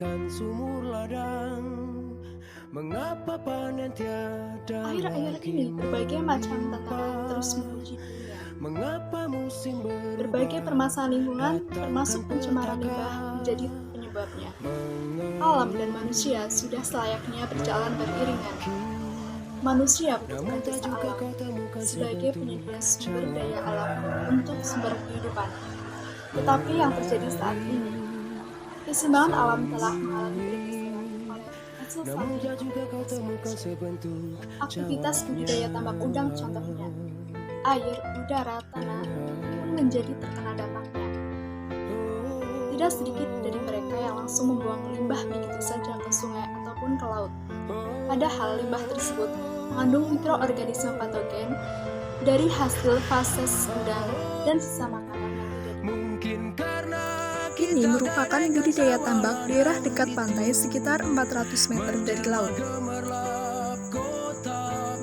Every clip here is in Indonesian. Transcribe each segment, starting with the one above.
Sumur ladang, mengapa panen tiada Akhir-akhir lagi ini berbagai macam tantangan mempan? terus menguji dunia. Mengapa musim Berbagai berubah, permasalahan lingkungan, termasuk datangkan pencemaran limbah, petaka? menjadi penyebabnya. Alam dan Mengapa manusia sudah selayaknya berjalan beriringan. makin? Manusia Namun membutuhkan tak jasa juga alam kau temukan sebagai sebentuk penyedia sumber daya alam jawabnya. untuk sumber kehidupan. Tetapi yang terjadi saat ini, keseimbangan alam telah mengalami pergeseran oleh hasil Namun samping tak juga kau aktivitas temukan manusia. sebentuk Aktivitas jawabnya. budidaya tambak udang contohnya, air, udara, tanah pun menjadi terkena dampaknya. Tidak sedikit dari mereka yang langsung membuang limbah begitu saja ke sungai ataupun ke laut. Padahal limbah tersebut mengandung mikroorganisme patogen dari hasil fases udang dan sisa makanan yang tidak Mungkin karena Ini merupakan budidaya tambak daerah dekat pantai sekitar 400 meter dari laut.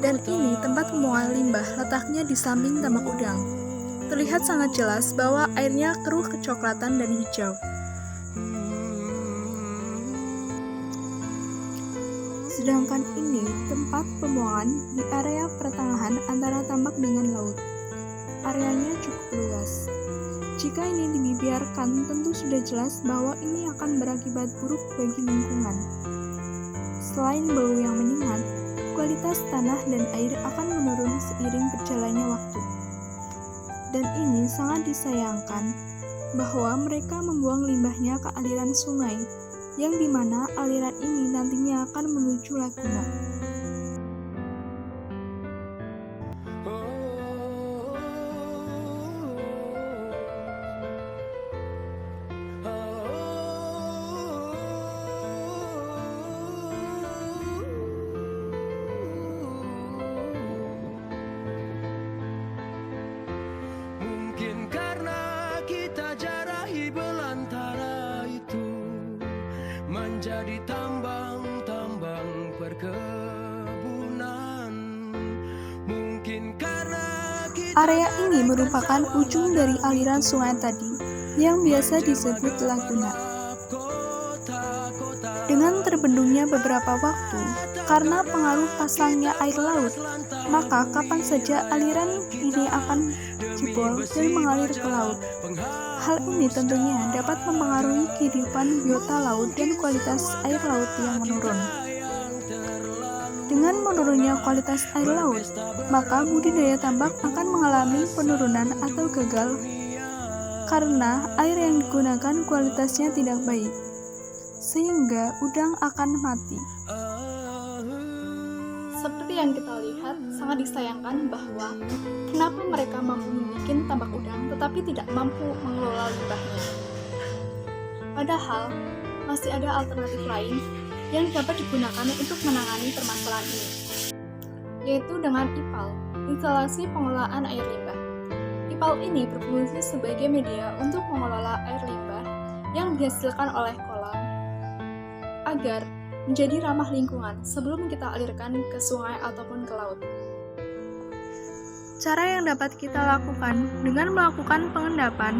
Dan ini tempat pembuangan limbah letaknya di samping tambak udang. Terlihat sangat jelas bahwa airnya keruh kecoklatan dan hijau. Sedangkan ini tempat pembuangan di area pertengahan antara tambak dengan laut. Areanya cukup luas. Jika ini dibiarkan, tentu sudah jelas bahwa ini akan berakibat buruk bagi lingkungan. Selain bau yang menyengat, kualitas tanah dan air akan menurun seiring berjalannya waktu. Dan ini sangat disayangkan bahwa mereka membuang limbahnya ke aliran sungai, yang dimana aliran ini nantinya akan menuju Laguna. Mungkin karena kita jarahi belantara itu menjadi tambang-tambang perkebunan. Mungkin karena Area ini merupakan ujung dari aliran sungai tadi, yang biasa disebut Laguna. Dengan terbendungnya beberapa waktu, karena pengaruh pasangnya air laut, maka kapan saja aliran ini akan jebol dan mengalir ke laut. Hal ini tentunya dapat mempengaruhi kehidupan biota laut dan kualitas air laut yang menurun. Dengan menurunnya kualitas air laut, maka budidaya tambak akan mengalami penurunan atau gagal karena air yang digunakan kualitasnya tidak baik, sehingga udang akan mati. Seperti yang kita lihat, sangat disayangkan bahwa kenapa mereka mampu membuat tambak udang tetapi tidak mampu mengelola limbahnya. Padahal, masih ada alternatif lain yang dapat digunakan untuk menangani permasalahan ini, yaitu dengan IPAL, instalasi pengelolaan air limbah. IPAL ini berfungsi sebagai media untuk mengelola air limbah yang dihasilkan oleh kolam agar menjadi ramah lingkungan sebelum kita alirkan ke sungai ataupun ke laut. Cara yang dapat kita lakukan dengan melakukan pengendapan,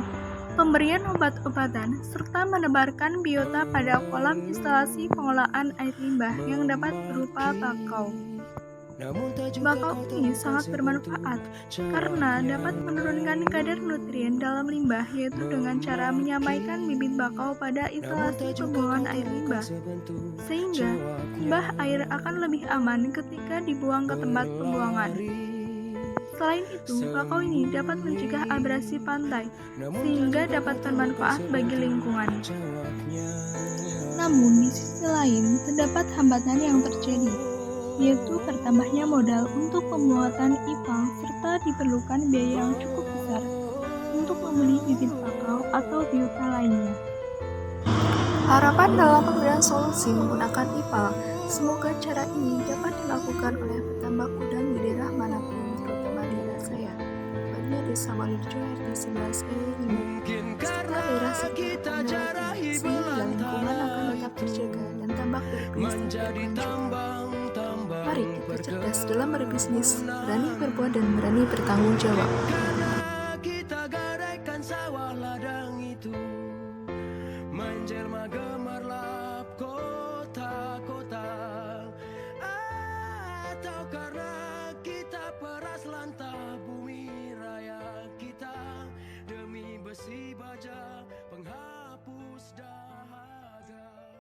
pemberian obat-obatan, serta menebarkan biota pada kolam instalasi pengolahan air limbah yang dapat berupa bakau. Bakau ini sangat bermanfaat karena dapat menurunkan kadar nutrien dalam limbah, yaitu dengan cara menyampaikan bibit bakau pada instalasi pembuangan air limbah, sehingga limbah air akan lebih aman ketika dibuang ke tempat pembuangan. Selain itu, bakau ini dapat mencegah abrasi pantai, sehingga dapat bermanfaat bagi lingkungan. Namun, di sisi lain, terdapat hambatan yang terjadi, yaitu bertambahnya modal untuk pembuatan IPAL serta diperlukan biaya yang cukup besar untuk membeli bibit bakau atau biota lainnya. Harapan dalam pemberian solusi menggunakan IPAL, semoga cara ini dapat dilakukan oleh petambak udang di daerah manapun, terutama di daerah saya, tepatnya Desa Walirjo RT 11 RW 5, serta daerah sekitar sehingga lingkungan akan tetap terjaga dan tambak berbisnis berkelanjutan. Mari kita cerdas dalam berbisnis, berani berbuat dan berani bertanggung jawab. kita gadaikan sawah ladang itu menjelma gemerlap saja